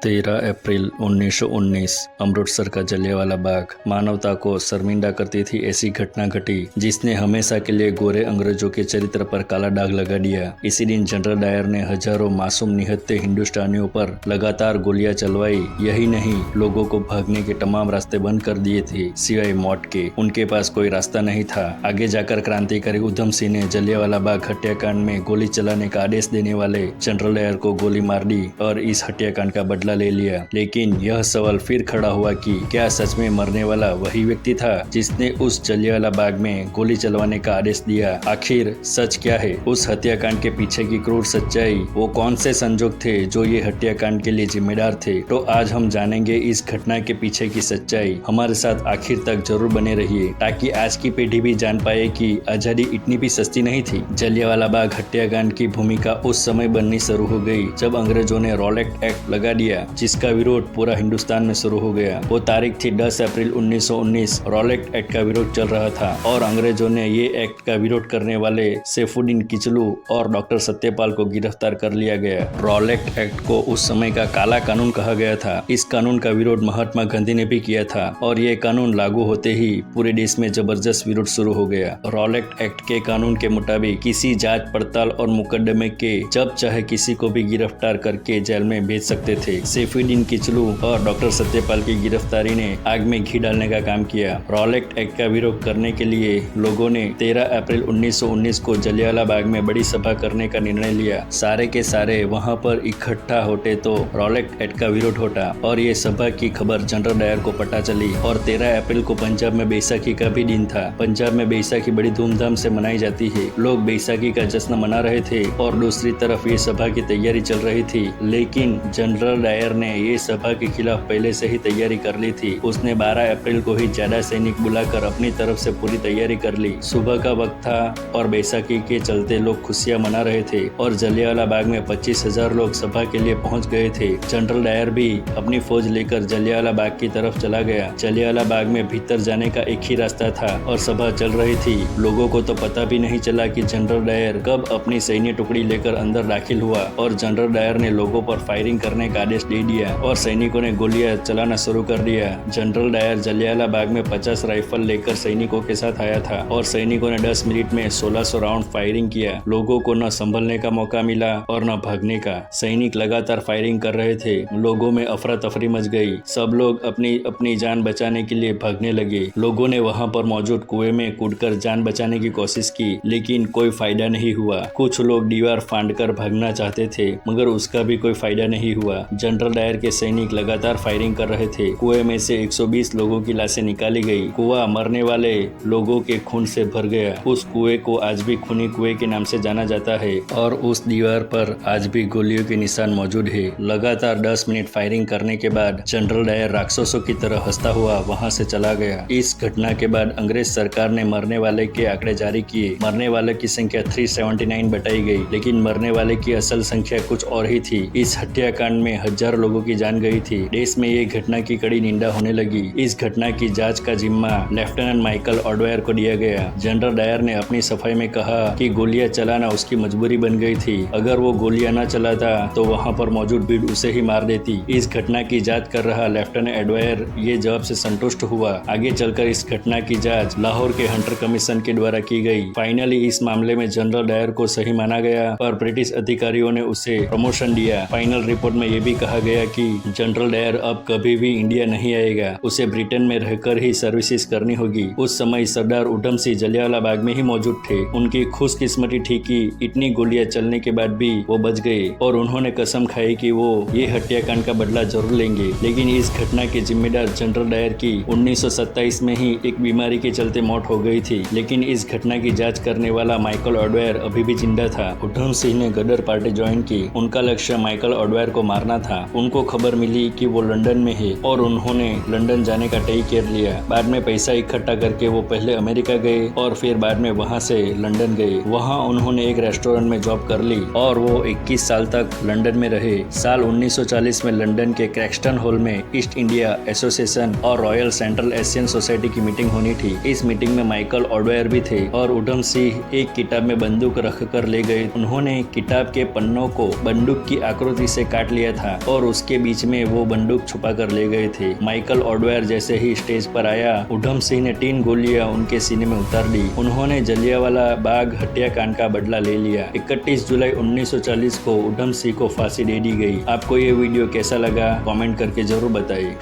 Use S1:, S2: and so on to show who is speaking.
S1: 13 अप्रैल 1919 अमृतसर का जलियांवाला बाग मानवता को शर्मिंदा करती थी ऐसी घटना घटी जिसने हमेशा के लिए गोरे अंग्रेजों के चरित्र पर काला दाग लगा दिया। इसी दिन जनरल डायर ने हजारों मासूम निहत्थे हिंदुस्तानियों पर लगातार गोलियां चलवाई। यही नहीं, लोगों को भागने के तमाम रास्ते बंद कर दिए थे सिवाय मौत के। उनके पास कोई रास्ता नहीं था। आगे जाकर क्रांतिकारी उधम सिंह ने जलियांवाला बाग हत्याकांड में गोली चलाने का आदेश देने वाले जनरल डायर को गोली मार दी और इस हत्याकांड का बदला ले लिया। लेकिन यह सवाल फिर खड़ा हुआ कि क्या सच में मरने वाला वही व्यक्ति था जिसने उस जलियांवाला बाग में गोली चलवाने का आदेश दिया? आखिर सच क्या है? उस हत्याकांड के पीछे की क्रूर सच्चाई, वो कौन से संजोग थे जो ये हत्याकांड के लिए जिम्मेदार थे? तो आज हम जानेंगे इस घटना के पीछे की सच्चाई। हमारे साथ आखिर तक जरूर बने रहिए ताकि आज की पीढ़ी भी जान पाए कि आजादी इतनी भी सस्ती नहीं थी। जलियांवाला बाग हत्याकांड की भूमिका उस समय बननी शुरू हो गई जब अंग्रेजों ने रॉलेट एक्ट लगा दिया, जिसका विरोध पूरा हिंदुस्तान में शुरू हो गया। वो तारीख थी 10 अप्रैल 1919। रॉलेट एक्ट का विरोध चल रहा था और अंग्रेजों ने ये एक्ट का विरोध करने वाले सैफुद्दीन किचलू और डॉक्टर सत्यपाल को गिरफ्तार कर लिया गया। रॉलेट एक्ट को उस समय का काला कानून कहा गया था। इस कानून का विरोध महात्मा गांधी ने भी किया था और ये कानून लागू होते ही पूरे देश में जबरदस्त विरोध शुरू हो गया। रॉलेट एक्ट के कानून के मुताबिक किसी जांच पड़ताल और मुकदमे के जब चाहे किसी को भी गिरफ्तार करके जेल में भेज सकते थे। सैफुद्दीन किचलू और डॉक्टर सत्यपाल की गिरफ्तारी ने आग में घी डालने का काम किया। रॉलेट एक्ट का विरोध करने के लिए लोगों ने 13 अप्रैल 1919 को जलियांवाला बाग में बड़ी सभा करने का निर्णय लिया। सारे के सारे वहां पर इकट्ठा होते तो रॉलेट एक्ट का विरोध होता और ये सभा की खबर जनरल डायर को पता चली। और 13 अप्रैल को पंजाब में बैसाखी का भी दिन था। पंजाब में बैसाखी बड़ी धूमधाम से मनाई जाती है। लोग बैसाखी का जश्न मना रहे थे और दूसरी तरफ ये सभा की तैयारी चल रही थी। लेकिन जनरल डायर ने ये सभा के खिलाफ पहले से ही तैयारी कर ली थी। उसने 12 अप्रैल को ही ज्यादा सैनिक बुलाकर अपनी तरफ से पूरी तैयारी कर ली। सुबह का वक्त था और बैसाखी के चलते लोग खुशियां मना रहे थे और जलियांवाला बाग में 25,000 लोग सभा के लिए पहुंच गए थे। जनरल डायर भी अपनी फौज लेकर जलियांवाला बाग की तरफ चला गया। जलियांवाला बाग में भीतर जाने का एक ही रास्ता था और सभा चल रही थी। लोगों को तो पता भी नहीं चला कि जनरल डायर कब अपनी सैन्य टुकड़ी लेकर अंदर दाखिल हुआ और जनरल डायर ने लोगों पर फायरिंग करने का आदेश दे दिया और सैनिकों ने गोलियां चलाना शुरू कर दिया। जनरल डायर जलियांवाला बाग में 50 राइफल लेकर सैनिकों के साथ आया था और सैनिकों ने 10 मिनट में 1600 राउंड फायरिंग किया। लोगों को न संभलने का मौका मिला और न भागने का। सैनिक लगातार फायरिंग कर रहे थे। लोगों में अफरा तफरी मच गई। सब लोग अपनी अपनी जान बचाने के लिए भागने लगे। लोगों ने वहां पर मौजूद कुएं में कूदकर जान बचाने की कोशिश की, लेकिन कोई फायदा नहीं हुआ। कुछ लोग दीवार फांदकर भागना चाहते थे मगर उसका भी कोई फायदा नहीं हुआ। जनरल डायर के सैनिक लगातार फायरिंग कर रहे थे। कुएं में से 120 लोगों की लाशें निकाली गई। कुआं मरने वाले लोगों के खून से भर गया। उस कुएं को आज भी खूनी कुएं के नाम से जाना जाता है और उस दीवार पर आज भी गोलियों के निशान मौजूद है। लगातार 10 मिनट फायरिंग करने के बाद जनरल डायर राक्षसों की तरह हंसता हुआ वहां से चला गया। इस घटना के बाद अंग्रेज सरकार ने मरने वाले के आंकड़े जारी किए। मरने वाले की संख्या 379 बताई गई, लेकिन मरने वाले की असल संख्या कुछ और ही थी। इस हत्याकांड में हजारों लोगों की जान गई थी। देश में ये घटना की कड़ी निंदा होने लगी। इस घटना की जांच का जिम्मा लेफ्टिनेंट माइकल ऑडवायर को दिया गया। जनरल डायर ने अपनी सफाई में कहा कि गोलियां चलाना उसकी मजबूरी बन गई थी। अगर वो गोलियां न चलाता तो वहां पर मौजूद भीड़ उसे ही मार देती। इस घटना की जांच कर रहा लेफ्टिनेंट ऑडवायर ये जवाब से संतुष्ट हुआ। आगे चलकर इस घटना की जांच लाहौर के हंटर कमीशन के द्वारा की गई। फाइनली इस मामले में जनरल डायर को सही माना गया और ब्रिटिश अधिकारियों ने उसे प्रमोशन दिया। फाइनल रिपोर्ट में ये भी कहा गया कि जनरल डायर अब कभी भी इंडिया नहीं आएगा, उसे ब्रिटेन में रहकर ही सर्विसेज करनी होगी। उस समय सरदार उधम सिंह जलियांवाला बाग में ही मौजूद थे। उनकी खुशकिस्मती थी कि इतनी गोलियां चलने के बाद भी वो बच गए और उन्होंने कसम खाई कि वो ये हत्याकांड का बदला जरूर लेंगे। लेकिन इस घटना के जिम्मेदार जनरल डायर की 1927 में ही एक बीमारी के चलते मौत हो गई थी। लेकिन इस घटना की जांच करने वाला माइकल ऑडवायर अभी भी जिंदा था। उधम सिंह ने गदर पार्टी ज्वाइन की। उनका लक्ष्य माइकल ऑडवायर को मारना था। उनको खबर मिली कि वो लंदन में है और उन्होंने लंदन जाने का तय कर लिया। बाद में पैसा इकट्ठा करके वो पहले अमेरिका गए और फिर बाद में वहां से लंदन गए। वहां उन्होंने एक रेस्टोरेंट में जॉब कर ली और वो 21 साल तक लंदन में रहे। साल 1940 में लंदन के क्रैक्सटन हॉल में ईस्ट इंडिया एसोसिएशन और रॉयल सेंट्रल एशियन सोसाइटी की मीटिंग होनी थी। इस मीटिंग में माइकल ऑडवायर भी थे और उधम सिंह एक किताब में बंदूक रख कर ले गए। उन्होंने किताब के पन्नों को बंदूक की आकृति से काट लिया था और उसके बीच में वो बंदूक छुपा कर ले गए थे। माइकल ऑडवायर जैसे ही स्टेज पर आया, उधम सिंह ने 3 गोलियां उनके सीने में उतार दी। उन्होंने जलियांवाला बाग हत्याकांड का बदला ले लिया। 31 जुलाई 1940 को उधम सिंह को फांसी दे दी गई। आपको ये वीडियो कैसा लगा कमेंट करके जरूर बताइए।